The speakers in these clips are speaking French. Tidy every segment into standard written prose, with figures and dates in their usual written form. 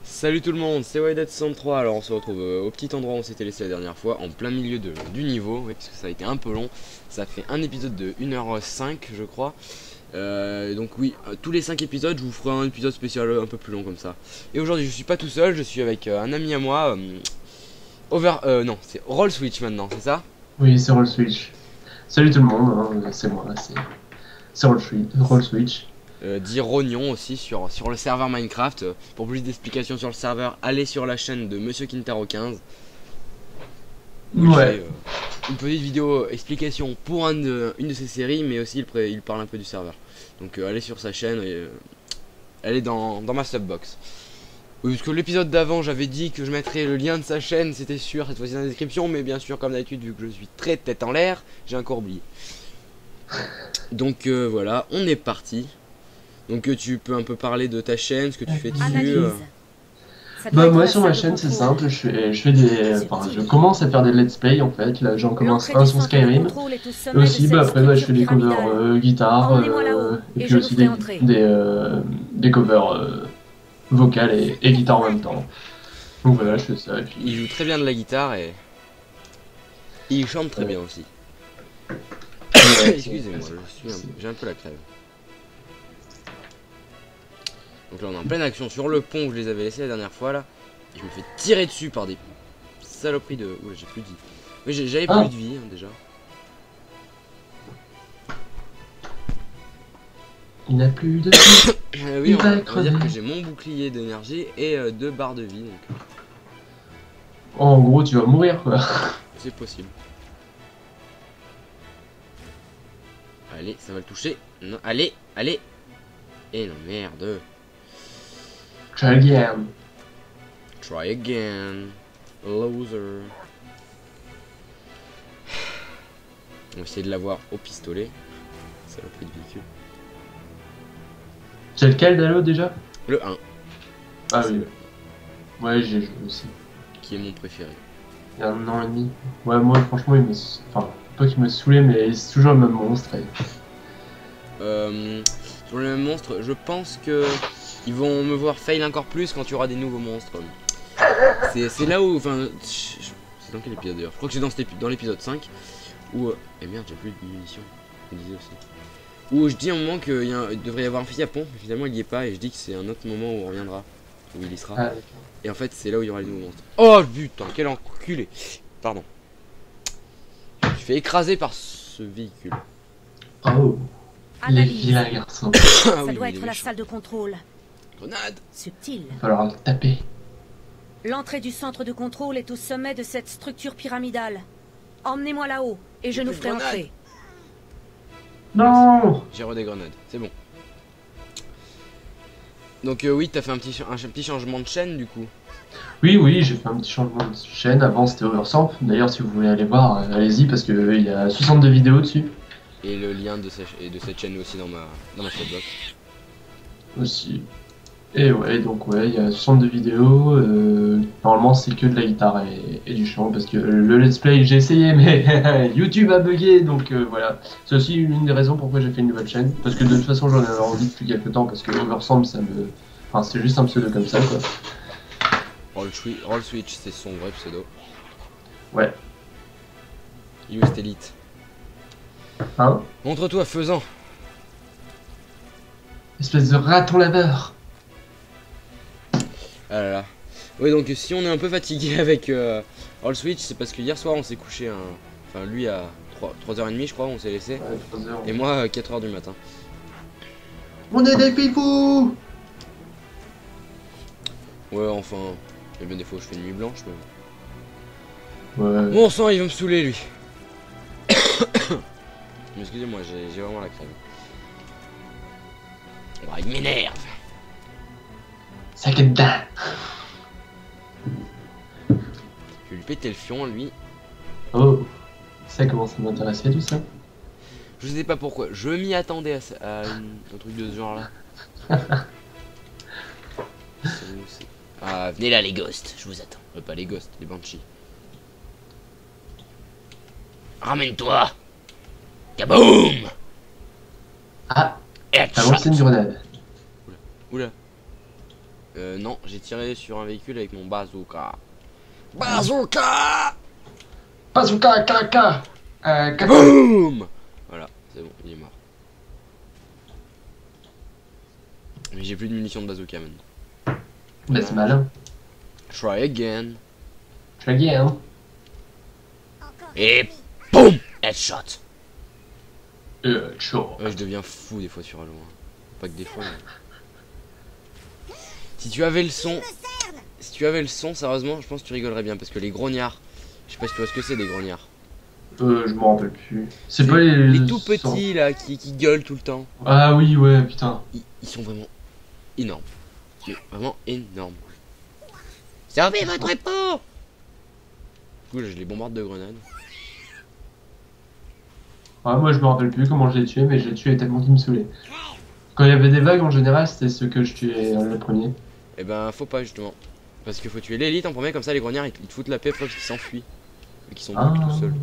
Salut tout le monde, c'est Wydad63. Alors on se retrouve au petit endroit où on s'était laissé la dernière fois, en plein milieu du niveau, oui, parce que ça a été un peu long. Ça fait un épisode de 1h05 je crois. Donc oui, tous les 5 épisodes, je vous ferai un épisode spécial un peu plus long comme ça. Et aujourd'hui je suis pas tout seul, je suis avec un ami à moi, non, c'est Roll Switch maintenant, c'est ça? Oui, c'est Roll Switch. Salut tout le monde, c'est moi, c'est Roll Switch. Dit Rognon aussi sur le serveur Minecraft. Pour plus d'explications sur le serveur, allez sur la chaîne de Monsieur Kintaro 15. Où il fait Ouais, une petite vidéo explication pour une de ses séries, mais aussi il parle un peu du serveur. Donc allez sur sa chaîne, elle est dans ma subbox. Oui, parce que l'épisode d'avant j'avais dit que je mettrais le lien de sa chaîne, c'était sûr, cette fois-ci dans la description, mais bien sûr comme d'habitude vu que je suis très tête en l'air, j'ai encore oublié. Donc voilà, on est parti. Donc tu peux un peu parler de ta chaîne, ce que tu fais dessus. Analyse. Ça doit bah être moi la sur ma salle de chaîne c'est contrôle. simple, je fais des, enfin je commence à faire des let's play en fait. Là j'en commence L'entrée un du sur centre de Skyrim. contrôle est au Et sommet de aussi cette après je structure fais des covers pyramidale. guitare, Emmenez-moi là-haut et et puis je nous aussi ferai entrer. des covers vocales et guitare en même temps. Donc voilà, je fais ça et Il puis joue très bien de la guitare et il chante très bien aussi. ouais, Excusez-moi, j'ai un peu la crève. Donc là on est en pleine action sur le pont où je les avais laissés la dernière fois là. Et je me fais tirer dessus par des saloperies de... Oula, j'ai plus de vie. Mais j'avais plus Ah, de vie déjà. il n'a plus de Oui, il on va va dire crever. que j'ai mon bouclier d'énergie et 2 barres de vie. Donc En gros tu vas mourir quoi. c'est possible. Allez, ça va le toucher. Non, allez, allez. Et non, merde. Try again. Try again. Loser. On va essayer de l'avoir au pistolet. Saloperie de véhicule. C'est lequel Dalo déjà? Le 1, Ah c'est oui, ouais j'ai joué aussi. qui est mon préféré. Il y a 1 an et demi. Ouais, moi, franchement, enfin, pas qu'il me saoulait, mais c'est toujours le même monstre. Sur le même monstre, je pense que ils vont me voir fail encore plus quand il y aura des nouveaux monstres. C'est là où, enfin, c'est dans quel épisode d'ailleurs? Je crois que c'est dans l'épisode 5 où, et merde, j'ai plus de munitions. Je me disais aussi. Où je dis à un moment qu'il devrait y avoir un Japon, mais finalement il y est pas, et je dis que c'est un autre moment où on reviendra, où il y sera. Ah, Et en fait, c'est là où il y aura les nouveaux monstres. Oh putain, quel enculé! Pardon. Je me suis fait écraser par ce véhicule. oh, il est Analyse. vilain, garçon. Ah Ça oui, doit il est être la méchant. salle de contrôle. Grenade! Subtil. Il va falloir le taper. L'entrée du centre de contrôle est au sommet de cette structure pyramidale. Emmenez-moi là-haut et je J'ai nous plus de ferai grenades. entrer. Non. J'ai des grenades, c'est bon. Donc oui, t'as fait un petit changement de chaîne du coup. Oui, oui, j'ai fait un petit changement de chaîne. Avant, c'était Oversamp. D'ailleurs, si vous voulez aller voir, allez-y, parce qu'il y a 62 vidéos dessus. Et le lien de cette chaîne aussi dans ma shopbox. Aussi. Et ouais, donc ouais, il y a 62 vidéos. Normalement, c'est que de la guitare et du chant, parce que le let's play, j'ai essayé, mais YouTube a bugué, donc voilà. C'est aussi une des raisons pourquoi j'ai fait une nouvelle chaîne, parce que de toute façon, j'en avais envie depuis quelques temps, parce que Oversamp, ça me... Enfin, c'est juste un pseudo comme ça, quoi. Roll Switch, c'est son vrai pseudo. Ouais. Used Elite. Hein? Montre-toi, faisant. Espèce de raton laveur. Ah là là. Oui, donc si on est un peu fatigué avec Roll Switch, c'est parce que hier soir on s'est couché, enfin lui à 3h30 je crois, on s'est laissé. Ouais, 3 heures. Et moi à 4h du matin. On est des pipous! Ouais, enfin, il y a bien des fois où je fais une nuit blanche, mais... Ouais. Bon sang, il va me saouler lui. Mais excusez-moi, j'ai vraiment la crève. Oh, il m'énerve. Sac dedans. Je vais lui péter le fion, lui. Oh. Ça commence à m'intéresser tout ça. Je sais pas pourquoi, je m'y attendais à un truc de ce genre là. Ah, venez là les ghosts, je vous attends. Pas les ghosts, les banshees. Ramène-toi. Kaboum. Ah, Et t'as lancé une grenade. Oula. Non, j'ai tiré sur un véhicule avec mon bazooka. Bazooka! Bazooka, caca. Caca. Boum! Voilà, c'est bon, il est mort. Mais j'ai plus de munitions de bazooka maintenant. Bah c'est malin. Try again. Try again. Et boum! Headshot. Chaud. Ouais, je deviens fou des fois sur Halo. Pas que des fois. Mais... Si tu avais le son, sérieusement, je pense que tu rigolerais bien parce que les grognards, je sais pas si tu vois ce que c'est des grognards. Je m'en rappelle plus. C'est pas les tout petits là qui gueulent tout le temps. Ah oui, ouais, putain. Ils sont vraiment énormes. Vraiment énormes. Servez votre épaule! Du coup, je les bombarde de grenades. Ouais, moi je me rappelle plus comment je l'ai tué, mais je l'ai tué tellement qu'il me saoulait. Quand il y avait des vagues en général, c'était ceux que je tuais le premier. Eh ben, faut pas justement. Parce qu'il faut tuer l'élite en premier, comme ça les grognards ils te foutent la paix parce qu'ils s'enfuient. Et qu'ils sont tout seuls.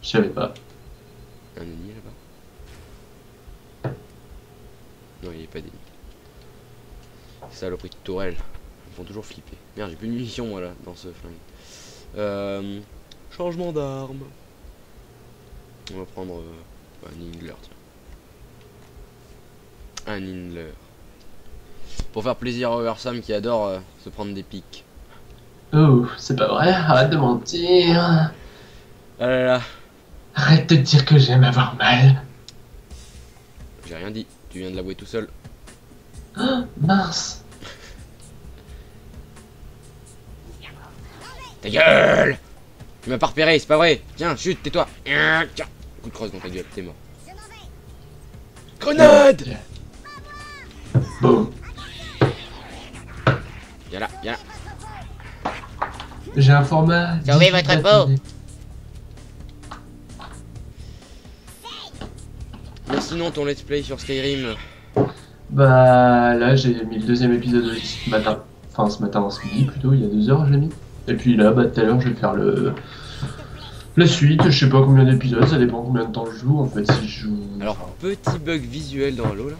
Je savais pas. Un ennemi là-bas. Non, il est pas d'ennemi. Saloperie de tourelle. Ils me font toujours flipper. Merde, j'ai plus de munitions moi là dans ce flingue. Changement d'arme. On va prendre un Inler, tiens. Un Inler. Pour faire plaisir au Sam qui adore se prendre des pics. Oh, c'est pas vrai, arrête de mentir. Ah là là. Arrête de dire que j'aime avoir mal. J'ai rien dit, tu viens de l'avouer tout seul. Oh, mince. Ta gueule! Tu m'as pas repéré, c'est pas vrai. Tiens, chute, tais-toi. Tiens, coup de crosse dans ta gueule, t'es mort. Grenade! Bon. Viens là, viens là. J'ai un format. Sauvez votre peau. Mais sinon, ton let's play sur Skyrim. Bah là j'ai mis le deuxième épisode ce matin. Enfin ce matin, ce midi plutôt, il y a 2 heures je l'ai mis. Et puis là, bah tout à l'heure je vais faire la suite, je sais pas combien d'épisodes, ça dépend combien de temps je joue en fait si je joue. Alors, petit bug visuel dans Halo là.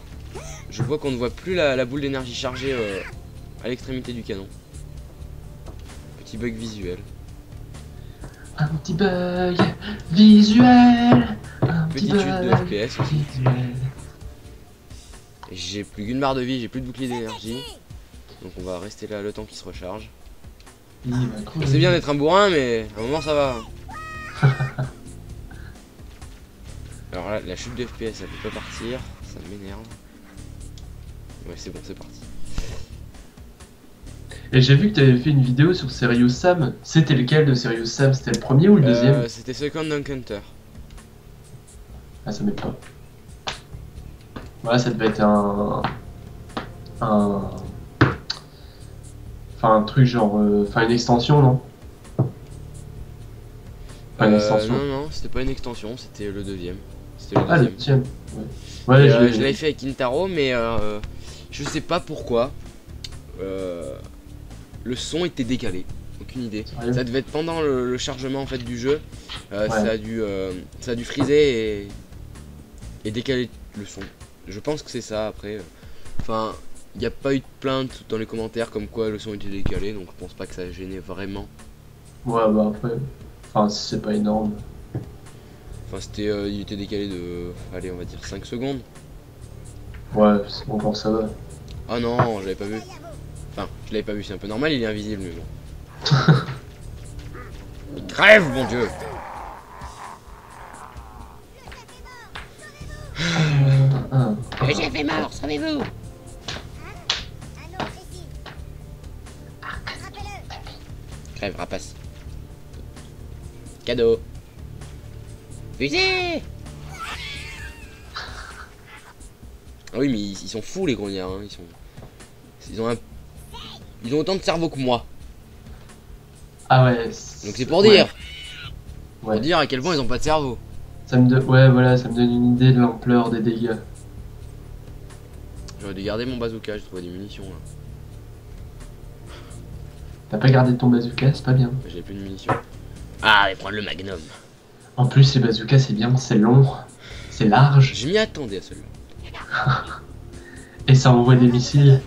Je vois qu'on ne voit plus la boule d'énergie chargée à l'extrémité du canon. Petit bug visuel. Un petit bug visuel. Un petit Petite chute de bug FPS aussi. visuel. J'ai plus qu'une barre de vie, j'ai plus de bouclier d'énergie. Donc on va rester là le temps qu'il se recharge. Il va crever. C'est bien d'être un bourrin, mais à un moment ça va. Alors là, la chute de FPS elle peut pas partir, ça m'énerve. Ouais, c'est bon, c'est parti. Et j'ai vu que tu avais fait une vidéo sur Serious Sam. C'était lequel de Serious Sam? C'était le premier ou le deuxième? C'était Second Encounter. Ah, ça m'aide pas. Ouais, ça devait être enfin, un truc genre. Enfin, une extension, non? Pas une extension. Non, c'était pas une extension, c'était le deuxième. C'était le Ah, le deuxième. deuxième. Ouais, ouais Je l'avais fait avec Intaro, mais je sais pas pourquoi. Le son était décalé. Aucune idée. Sérieux? Ça devait être pendant le chargement en fait du jeu. Ça a dû friser et décaler le son. Je pense que c'est ça après. Enfin, il n'y a pas eu de plainte dans les commentaires comme quoi le son était décalé, donc je pense pas que ça gênait vraiment. Ouais, bah après. Enfin, c'est pas énorme. Enfin, il était décalé de, allez, on va dire 5 secondes. Ouais, c'est bon, quand ça va. Ah non, je l'avais pas vu. Enfin, je l'avais pas vu, c'est un peu normal, il est invisible, mais bon. Il crève, mon dieu! Le chef est mort, sauvez-vous. Crève, rapace. Cadeau. Fusée. Ah oui, mais ils sont fous les grognards, hein. Ils ont autant de cerveau que moi. Ah ouais. Donc c'est pour dire. Ouais. Pour dire à quel point ils ont pas de cerveau. Ouais, voilà, ça me donne une idée de l'ampleur des dégâts. J'aurais dû garder mon bazooka, j'ai trouvé des munitions là. T'as pas gardé ton bazooka, c'est pas bien. J'avais plus de munitions. Ah, je vais prendre le magnum. En plus, les bazookas, c'est bien, c'est long, c'est large, Je m'y attendais à celui-là. et ça envoie des missiles.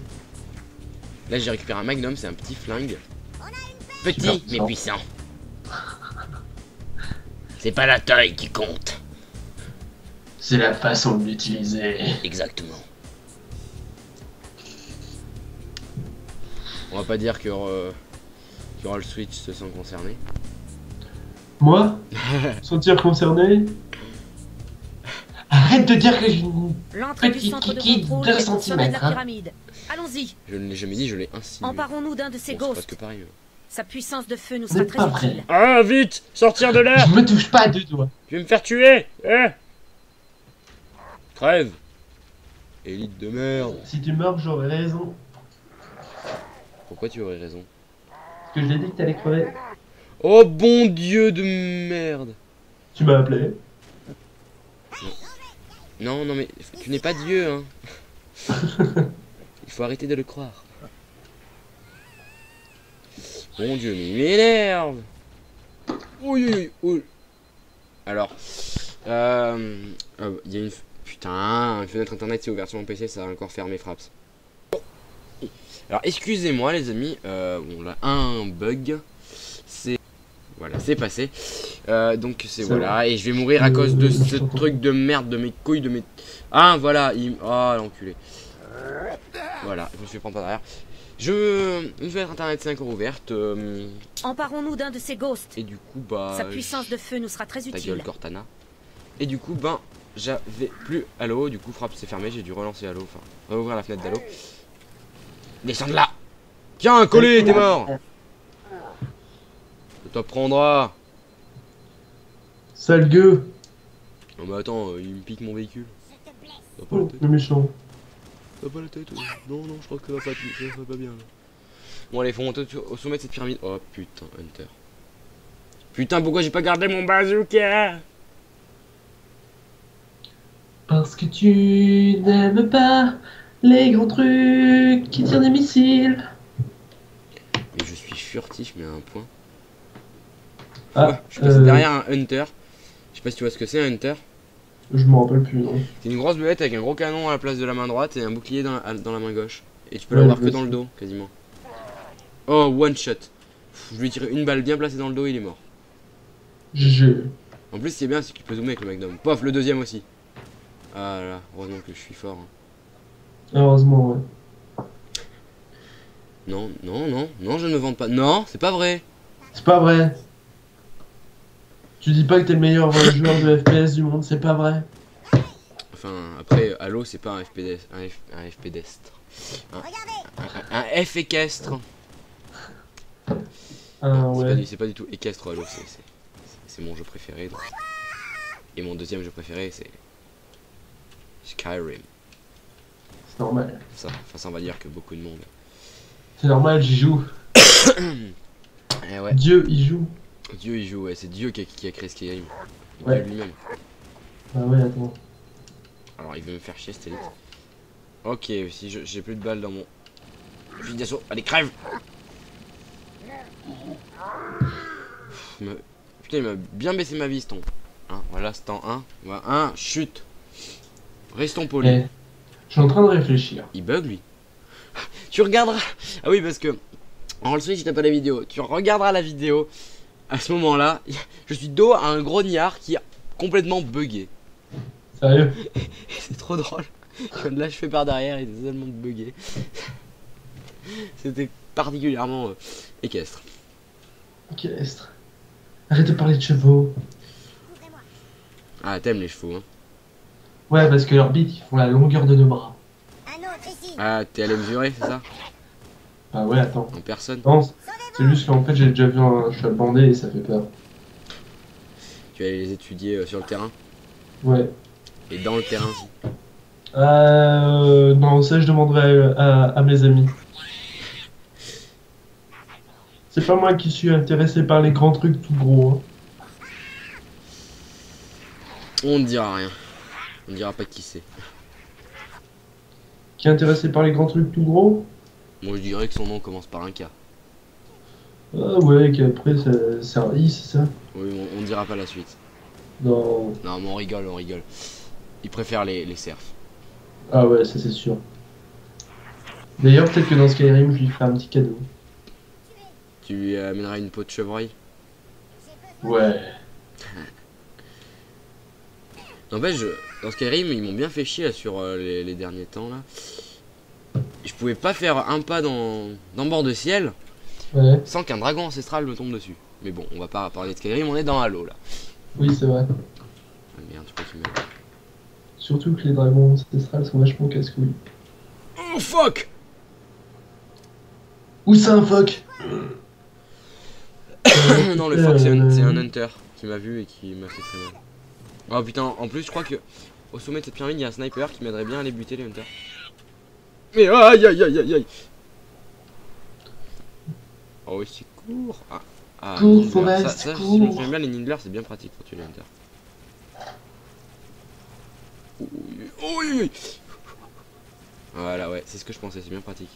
Là j'ai récupéré un magnum, c'est un petit flingue. Petit Super mais puissant. C'est pas la taille qui compte. C'est la façon de l'utiliser. Exactement. On va pas dire que Roll Switch se sent concerné. Moi sentir concerné? Arrête de dire que j'ai une L'entrée du petite centre de kiki contrôle de 2 est au sommet de la cm. pyramide. Allons-y, Je ne l'ai jamais dit, je l'ai insinué. emparons-nous d'un de ces Bon, c'est ghosts. presque pareil. Sa puissance de feu nous C'est sera pas très vrai. utile. Ah, vite, sortir de là. Je me touche pas à 2 doigts. Tu veux me faire tuer, hein? Crève. Élite de merde. Si tu meurs, j'aurais raison. Pourquoi tu aurais raison? Parce que je l'ai dit que t'allais crever. Oh bon Dieu de merde. Tu m'as appelé. Non, non mais tu n'es pas Dieu, hein. Il faut arrêter de le croire. Mon Dieu, mais il m'énerve. Oui, oui, oui. Alors, il y a une... Putain, une fenêtre internet c'est ouverte sur mon PC, ça va encore fermer Fraps. Alors, excusez-moi les amis, bon là, un bug. C'est... Voilà, c'est passé. Donc c'est voilà, et je vais mourir à cause de ce truc de merde, de mes couilles, de mes... Ah, voilà, il... Oh, l'enculé. Voilà, je me suis fait prendre par derrière. Une fenêtre internet 5 € ouverte. Emparons-nous d'un de ces ghosts. Et du coup, bah... Sa puissance de feu nous sera très Ta utile. gueule, Cortana. Et du coup, ben, j'avais plus Halo. Du coup, Frappe s'est fermé, j'ai dû relancer Halo. Enfin, réouvrir la fenêtre d'Halo. Descends de là. Tiens, collé, t'es mort. Je te prendra. Sale gueux. Non mais attends, il me pique mon véhicule. T'as pas la Oh, tête. le méchant. T'as pas la tête. Non, non, je crois que ça va pas bien. Là. Bon allez, faut monter au sommet de cette pyramide. Oh putain, Hunter. Putain, pourquoi j'ai pas gardé mon bazooka? Parce que tu n'aimes pas les grands trucs qui tirent des missiles. Mais je suis furtif, mais à un point. Ah, Ouais, je suis passé derrière un Hunter. Je sais pas si tu vois ce que c'est un Hunter. je m'en rappelle plus, non. C'est une grosse belette avec un gros canon à la place de la main droite et un bouclier dans la main gauche. Et tu peux Ouais, l'avoir je que vois dans ça. le dos, quasiment. Oh, one shot. Je lui ai tiré une balle bien placée dans le dos, il est mort. GG. En plus, ce qui est bien, c'est qu'il peut zoomer avec le Magnum. Pof, le deuxième aussi. Ah là là, heureusement que je suis fort. Hein. Heureusement, ouais. Non, non, non, non, je ne me vante pas. Non, c'est pas vrai. C'est pas vrai. Tu dis pas que t'es le meilleur joueur de FPS du monde, c'est pas vrai. Enfin, après, Halo, c'est pas un FPDS, un FPDestre. Un F équestre. Ah ouais. C'est pas du tout équestre Halo, c'est mon jeu préféré. Donc. Et mon deuxième jeu préféré, c'est Skyrim. C'est normal. Ça, enfin, ça, on va dire que beaucoup de monde. C'est normal, j'y joue. Eh ouais, Dieu y joue. Dieu il joue, ouais, c'est Dieu qui a créé Skyrim. Ouais. Dieu lui-même. Ah ouais, attends. Alors il veut me faire chier, c'était élite. Ok, si j'ai plus de balles dans mon fusil d'assaut, allez crève. Putain, il m'a bien baissé ma vie, ce ton. Hein, voilà, c'est en 1. Voilà, 1, chute. Restons polis. Eh, je suis en train de réfléchir. Il bug lui. Tu regarderas. Ah oui, parce que en le Switch, t'as pas la vidéo. Tu regarderas la vidéo. À ce moment-là, je suis dos à un grognard qui a complètement bugué. Sérieux? C'est trop drôle. Comme là, je fais par derrière, il est totalement bugué. C'était particulièrement équestre. Ok, Estre. Arrête de parler de chevaux. Ah, t'aimes les chevaux, hein. Ouais, parce que leurs bites, ils font la longueur de nos bras. Ah, t'es allé mesurer, c'est ça? Ah ouais, attends. En personne. Non, c'est juste qu'en fait, j'ai déjà vu un cheval bandé et ça fait peur. Tu vas aller les étudier sur le terrain. Ouais. Et dans le terrain aussi. Non, ça je demanderai à mes amis. C'est pas moi qui suis intéressé par les grands trucs tout gros. Hein. On ne dira rien. On ne dira pas qui c'est. Qui est intéressé par les grands trucs tout gros? Moi je dirais que son nom commence par un K. Ah ouais, qu'après c'est un I, c'est ça? Oui, on ne dira pas la suite. Non. Non, mais on rigole, on rigole. Il préfère les cerfs. Ah ouais, ça c'est sûr. D'ailleurs, peut-être que dans Skyrim, je lui ferai un petit cadeau. Tu lui amèneras une peau de chevreuil. Ouais. N'empêche, dans Skyrim, ils m'ont bien fait chier là, sur les derniers temps là. Je pouvais pas faire un pas dans bord de ciel Ouais. sans qu'un dragon ancestral me tombe dessus. Mais bon, on va pas parler de Skyrim, on est dans Halo là. Oui, c'est vrai. Ah, merde, je peux qu'il me... Surtout que les dragons ancestrales sont vachement casse-couilles. Oh fuck. Où c'est un phoque? Non, le fox c'est un hunter qui m'a vu et qui m'a fait très mal. Oh putain, en plus je crois que au sommet de cette pyramide il y a un sniper qui m'aiderait bien à les buter les hunters. Mais aïe aïe aïe aïe aïe. Oh oui c'est court. Ah, Cours, Nindler. Forest, Ça, cours. si je me souviens bien les Nindler c'est bien pratique pour tuer les hunters. Oui. Voilà ouais, c'est ce que je pensais, c'est bien pratique.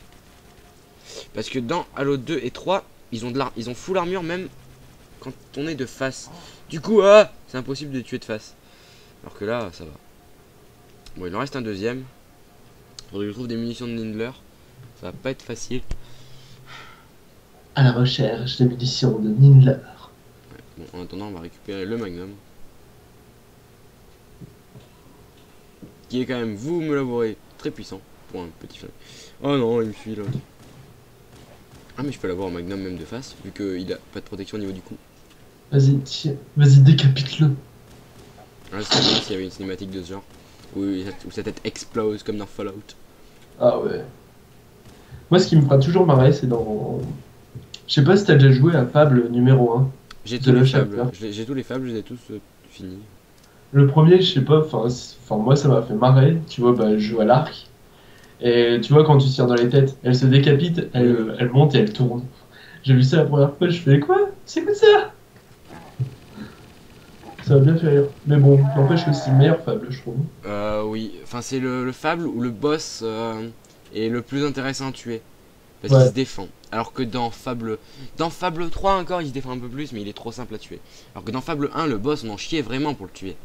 Parce que dans Halo 2 et 3, ils ont full armure même quand on est de face. Du coup, c'est impossible de les tuer de face. Alors que là, ça va. Bon, il en reste un deuxième. Faudrait que je trouve des munitions de Nindler. Ça va pas être facile. À la recherche des munitions de Nindler. Bon, en attendant, on va récupérer le Magnum. Qui est quand même, vous me l'avouerez, très puissant pour un petit flingue. Oh non, il me fuit l'autre. Ah mais je peux l'avoir au Magnum même de face, vu qu'il a pas de protection au niveau du cou. Vas-y, tiens, vas-y, décapite-le. Ah, c'est bien s'il y avait une cinématique de ce genre. Où sa tête explose comme dans Fallout. Ah ouais. Moi, ce qui me fera toujours marrer, c'est dans... Je sais pas si t'as déjà joué à Fable numéro 1. J'ai De tous les la fables, chapter. j'ai tous les fables, je les ai tous finis. Le premier, je sais pas, enfin moi ça m'a fait marrer. Tu vois, bah, je joue à l'arc. Et tu vois, quand tu tires dans les têtes, elle se décapite, elle monte et elle tourne. J'ai vu ça la première fois, je fais quoi? C'est quoi ça? Ça m'a bien fait rire. Mais bon, n'empêche que c'est le meilleur Fable, je trouve. Oui, enfin c'est le fable où le boss est le plus intéressant à tuer. Parce Ouais. qu'il se défend. Alors que dans Fable 3 encore, il se défend un peu plus, mais il est trop simple à tuer. Alors que dans Fable 1, le boss, on en chiait vraiment pour le tuer.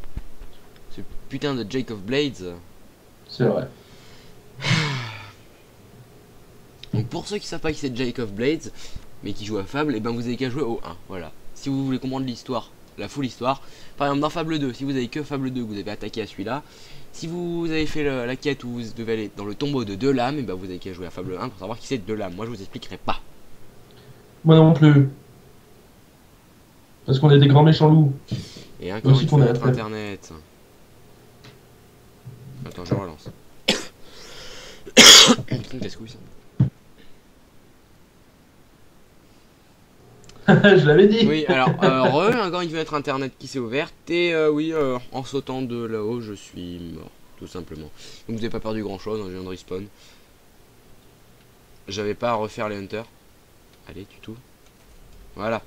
Ce putain de Jake of Blades. C'est vrai. Donc pour ceux qui savent pas qui c'est Jake of Blades, mais qui jouent à Fable, et ben vous avez qu'à jouer au 1. Voilà. Si vous voulez comprendre l'histoire, la full histoire. Par exemple dans Fable 2, si vous avez que Fable 2, vous avez attaqué à celui-là. Si vous avez fait la quête où vous devez aller dans le tombeau de Delame, et ben vous avez qu'à jouer à Fable 1 pour savoir qui c'est Delame. Moi je vous expliquerai pas. Moi non plus. Parce qu'on est des grands méchants loups. Et encore Aussi une qu'on fois est notre après. internet. Attends, je relance. Casse-couille, ça. Je l'avais dit. Oui, alors, encore une fenêtre internet qui s'est ouverte. Et oui, en sautant de là-haut, je suis mort, tout simplement. Donc vous n'avez pas perdu grand-chose, hein, je viens de respawn. J'avais pas à refaire les hunters. Allez, tu tout. Voilà.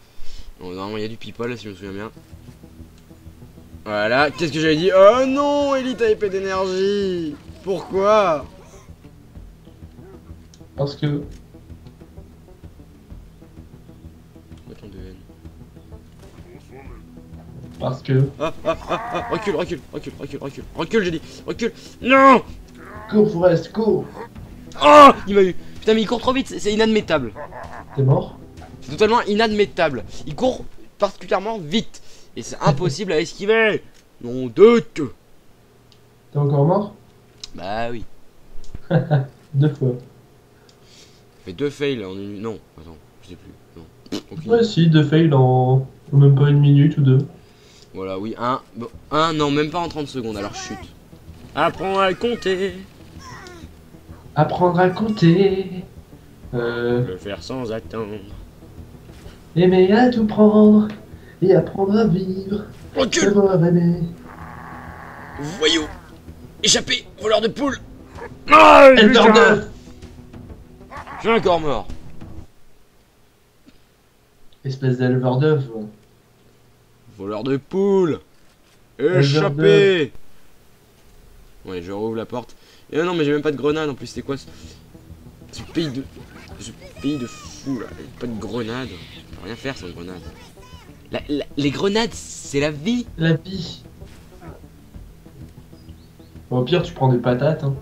Bon, normalement, il y a du people, là, si je me souviens bien. Voilà, qu'est-ce que j'avais dit? Oh non, Elite a épée d'énergie. Pourquoi? Parce que... Autant de haine. Parce que... Recule, recule, j'ai dit, recule. Non! Cours, Forest, cours. Oh! Il m'a eu. Putain, mais il court trop vite, c'est inadmettable. T'es mort? C'est totalement inadmettable. Il court particulièrement vite. Et c'est impossible à esquiver. Non, de Dieu. T'es encore mort? Bah oui. 2 fois. Fait 2 fails en une... Non, attends, je sais plus. Non. Aucune Ouais, idée. si, 2 fails en même pas une minute ou 2. Voilà, oui, un, non, même pas en 30 secondes, alors chute. Apprends à compter. Apprendre à compter. Le faire sans attendre. Aimer à tout prendre. Et apprendre à vivre. Recule! Savoir aimer. Voyou! Échappé! Voleur de poule! Ah, Elder Je suis encore mort. Espèce d'éleveur d'œufs. Voleur de poule! Voleur Échappé! Ouais, je rouvre la porte. Et non, mais j'ai même pas de grenade en plus, c'était quoi ce pays de. Ce pays de fou là, pas de grenade. Je peux rien faire sans grenade. Les grenades, c'est la vie! La vie. Bon, au pire, tu prends des patates. Hein.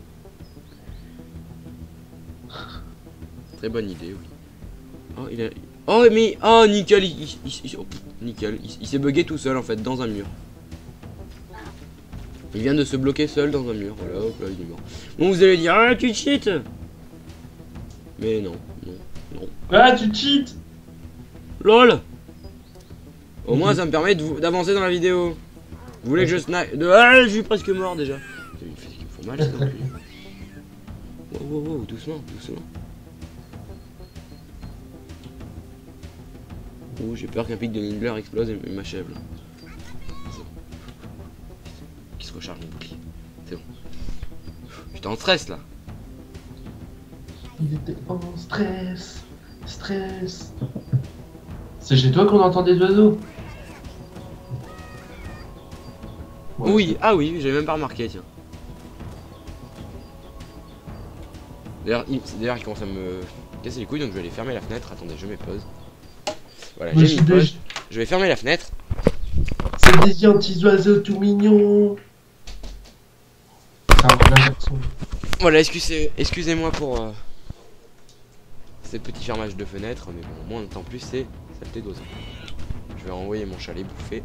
Très bonne idée, oui. Oh, il a... Oh, mais... Oh, nickel, oh, nickel. Il s'est bugué tout seul, en fait, dans un mur. Il vient de se bloquer seul dans un mur. Voilà, hop là, il est mort. Bon, vous allez dire, ah, tu cheats. Mais non, non, non. Ah, tu cheats. LOL. Au moins, ça me permet d'avancer dans la vidéo. Vous voulez que je snipe... Ah, je suis presque mort, déjà. Il me faut mal, ça, non plus. Wow, wow, wow, doucement, doucement. Oh, j'ai peur qu'un pic de Nimbler explose et m'achève là. C'est bon. Qui se recharge mon bouclier. C'est bon. J'étais en stress là. Il était en stress. Stress. C'est chez toi qu'on entend des oiseaux? Ouais. Oui, ah oui, j'ai même pas remarqué, tiens. D'ailleurs, il commence à me casser les couilles, donc je vais aller fermer la fenêtre. Attendez, je mets pause. Voilà, j'ai mis pause. Je vais fermer la fenêtre. C'est des gentils oiseaux tout mignons. C'est un peu garçon. Voilà, excusez-moi pour ces petits fermages de fenêtres, mais bon, moi en plus c'est saleté d'oiseaux. Je vais renvoyer mon chalet bouffer.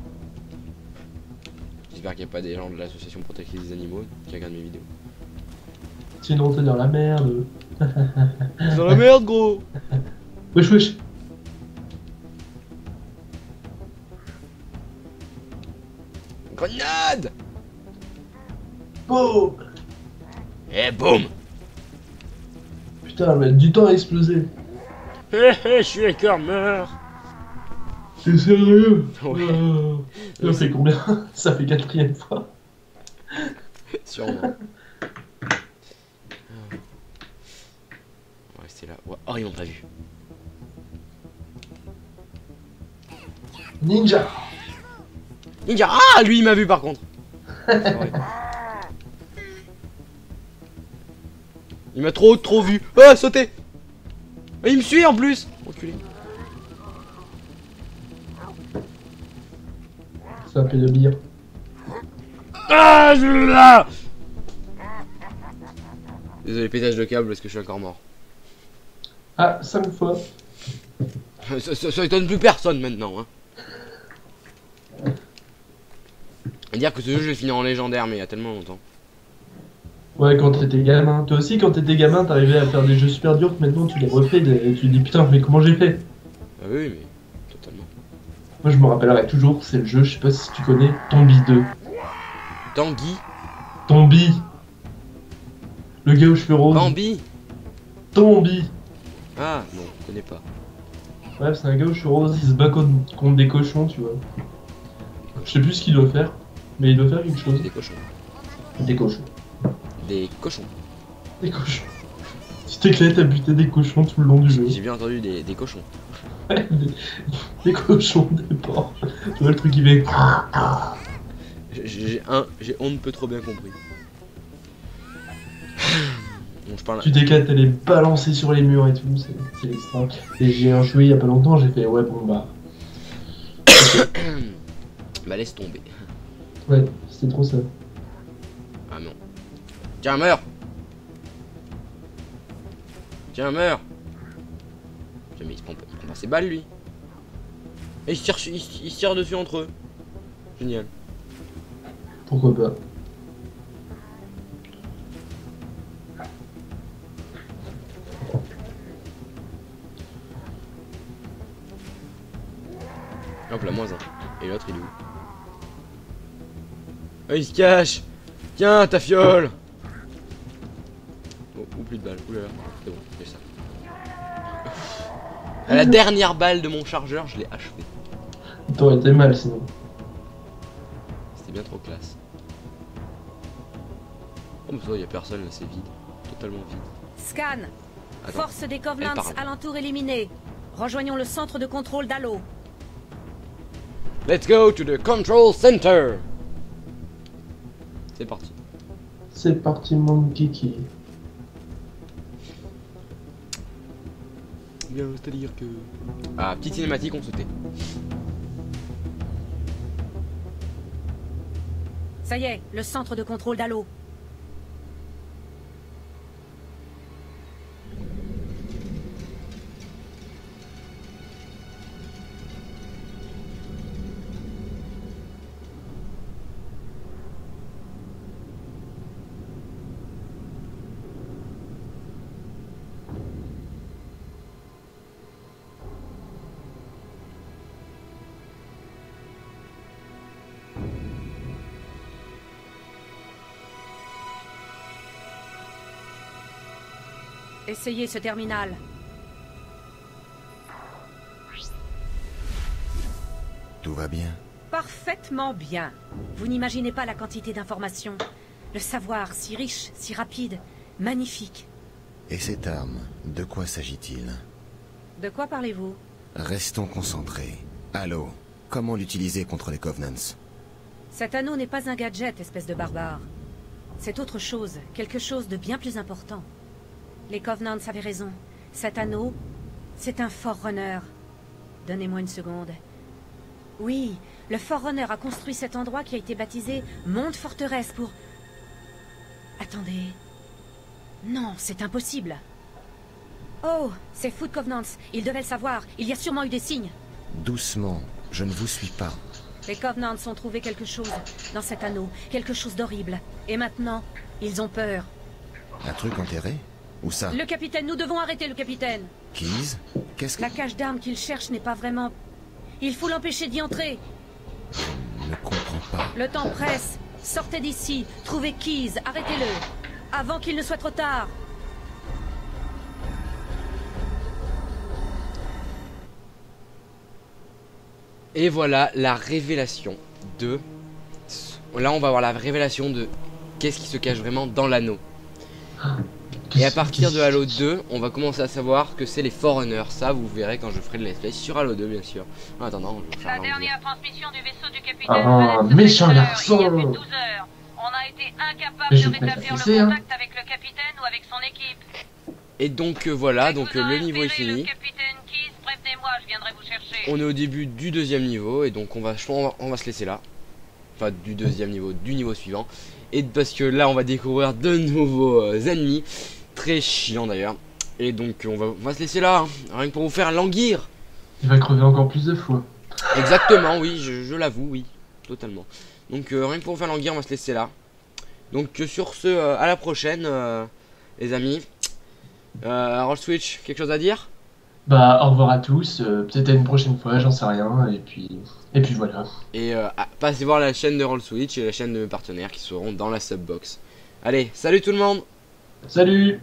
J'espère qu'il n'y a pas des gens de l'association protectrice des animaux qui regardent mes vidéos. Sinon t'es dans la merde. C'est dans la merde, gros. Wesh wesh. Grenade. Oh Et boum. putain, mais du temps à exploser. Je suis encore mort. T'es sérieux? Ouais. Ça fait combien? Ça fait 4ème fois. Sûrement. On va rester là. Ouais. Oh, ils m'ont pas vu. Ninja. Ninja. Ah, lui il m'a vu par contre. C'est vrai. Il m'a trop vu. Ah, sauté. Ah, il me suit en plus. Reculé. Ça fait le bire. Ah, je suis là. Désolé, pétage de câble parce que je suis encore mort. Ah, 5 fois. Ça étonne plus personne maintenant. Hein. À dire que ce jeu je l'ai fini en légendaire, mais il y a tellement longtemps. Ouais, quand t'étais gamin. Toi aussi, quand t'étais gamin, t'arrivais à faire des jeux super durs que maintenant tu les refais et tu te dis putain, mais comment j'ai fait? Ah oui, mais totalement. Moi, je me rappellerai toujours, c'est le jeu, je sais pas si tu connais, Tombi 2. Tanguy. Tombi. Le gars aux cheveux roses. Bambi. Tombi. Ah non, je connais pas. Ouais, c'est un gars aux cheveux roses, il se bat contre des cochons, tu vois. Je sais plus ce qu'il doit faire, mais il doit faire quelque chose. Des cochons. Des cochons. Des cochons. Des cochons. Tu t'éclates à buter des cochons tout le long du jeu. J'ai bien entendu des cochons. Ouais, des cochons, des porcs. Tu vois le truc qui fait. J'ai on ne peut trop bien compris. Bon, je parle. Tu t'éclates à les balancer sur les murs et tout, c'est extra. Et j'ai un joué il y a pas longtemps, j'ai fait ouais, bon bah. Bah laisse tomber. Ouais, c'était trop ça. Ah non. Tiens, meurs. Tiens, meurs. Tiens, mais il se prend pas ses balles lui. Et ils se tirent dessus entre eux. Génial. Pourquoi pas. Hop là, moins un. Et l'autre il est où? Ah, il se cache. Tiens, ta fiole. Oh, ou plus de balles. Oulala, c'est bon, j'ai ça. À la dernière balle de mon chargeur, je l'ai achevé. T'aurais été mal sinon. C'était bien trop classe. Oh mais ça, y a personne là, c'est vide. Totalement vide. Scan. Attends. Force des Covenants Elle parle. alentour éliminée. Rejoignons le centre de contrôle d'Halo. Let's go to the control center. C'est parti. C'est parti mon kiki. Bien, c'est-à-dire que... Ah, petite cinématique, on sautait. Ça y est, le centre de contrôle d'Halo. Essayez ce terminal. Tout va bien? Parfaitement bien. Vous n'imaginez pas la quantité d'informations. Le savoir, si riche, si rapide, magnifique. Et cette arme, de quoi s'agit-il? De quoi parlez-vous? Restons concentrés. Allô, comment l'utiliser contre les Covenants? Cet anneau n'est pas un gadget, espèce de barbare. C'est autre chose, quelque chose de bien plus important. Les Covenants avaient raison. Cet anneau, c'est un Forerunner. Donnez-moi une seconde. Oui, le Forerunner a construit cet endroit qui a été baptisé Monde Forteresse pour... Attendez... Non, c'est impossible. Oh, c'est Foot Covenants. Ils devaient le savoir. Il y a sûrement eu des signes. Doucement, je ne vous suis pas. Les Covenants ont trouvé quelque chose dans cet anneau. Quelque chose d'horrible. Et maintenant, ils ont peur. Un truc enterré? Où ça? Le capitaine, nous devons arrêter le capitaine. Keys? Qu'est-ce que... La cache d'armes qu'il cherche n'est pas vraiment... Il faut l'empêcher d'y entrer. Je ne comprends pas. Le temps presse. Sortez d'ici. Trouvez Keys. Arrêtez-le. Avant qu'il ne soit trop tard. Et voilà la révélation de... Là on va voir la révélation de qu'est-ce qui se cache vraiment dans l'anneau. Et à partir de Halo 2, on va commencer à savoir que c'est les Forerunners. Ça vous verrez quand je ferai le let's play sur Halo 2 bien sûr. En attendant, je vais faire La l'anglais. dernière transmission du vaisseau du capitaine Ah, venait de se méchant faire tout à l'heure, garçon. il y a plus de 12 heures. On a été incapable Mais je de vais pas rétablir te laisser, le hein. contact avec le capitaine ou avec son équipe. Et donc voilà, donc Dès que vous le aurez niveau est repéré fini. Le capitaine Keys, prévenez-moi, je viendrai vous chercher. On est au début du deuxième niveau et donc on va se laisser là. Enfin du deuxième niveau, du niveau suivant. Et parce que là on va découvrir de nouveaux ennemis. Très chiants d'ailleurs. Et donc on va se laisser là, hein. Rien que pour vous faire languir. Il va crever encore plus de fois. Exactement, oui, je l'avoue, oui, totalement. Donc rien que pour vous faire languir, on va se laisser là. Donc sur ce, à la prochaine, les amis. Roll Switch, quelque chose à dire? Bah, au revoir à tous. Peut-être à une prochaine fois, j'en sais rien. Et puis voilà. Et passez voir la chaîne de Roll Switch et la chaîne de mes partenaires qui seront dans la subbox. Allez, salut tout le monde! Salut!